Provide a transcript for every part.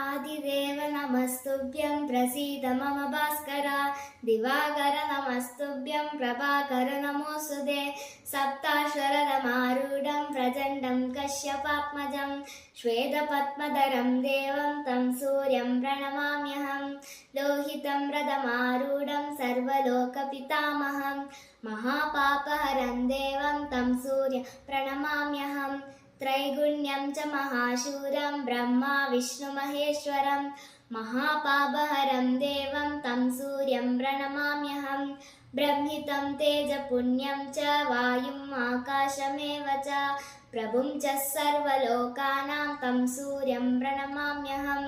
आदिदेव नमस्तुभ्यं प्रसीद मम भास्कर दिवाकर नमस्तुभ्यं प्रभाकर नमोऽस्तुते सप्ताश्वरदमारूढं प्रचण्डं कश्यपात्मजं श्वेतपद्मधरं देवं तं सूर्यं प्रणमाम्यहं लोहितं रथमारूढं सर्वलोकपितामहं महापापहरं देवं तं सूर्यं प्रणमाम्यहं त्रैगुण्यं च महाशूरं ब्रह्मा विष्णुमहेश्वरं महापापहरं देवं तं सूर्यं प्रणमाम्यहं ब्रह्मितं तेजपुण्यं च वायुम् आकाशमेव च प्रभुं च सर्वलोकानां तं सूर्यं प्रणमाम्यहं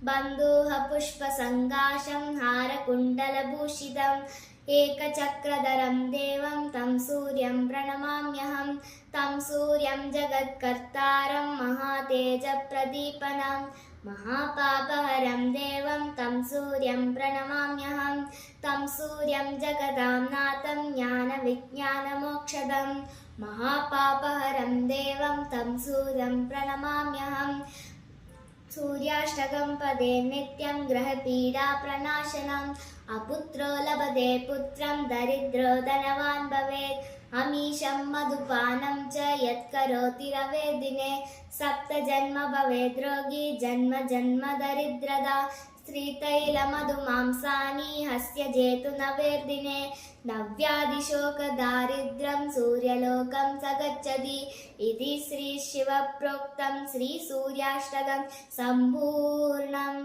बन्धुः पुष्पसङ्काशं हारकुण्डलभूषितम् एकचक्रधरं देवं तं सूर्यं प्रणमाम्यहं तं सूर्यं जगत्कर्तारं महातेजप्रदीपनं महापापहरं देवं तं सूर्यं प्रणमाम्यहं तं सूर्यं जगदां नाथं ज्ञानविज्ञानमोक्षदं महापापहरं देवं तं सूर्यं प्रणमाम्यहं सूर्याष्टकं पदे नित्यं ग्रहपीडाप्रणाशनम् अपुत्रो लभते पुत्रं दरिद्रो धनवान् भवेत् अमीशं मधुपानं च यत्करोति रवे दिने सप्तजन्म भवेद् रोगी जन्म जन्म दरिद्रदा स्त्रीतैलमधुमांसानि हस्य जेतु नवेर्दिने नव्यादिशोकदारिद्र्यं सूर्यलोकं स गच्छति इति श्रीशिवप्रोक्तं श्रीसूर्याष्टकं सम्पूर्णम्।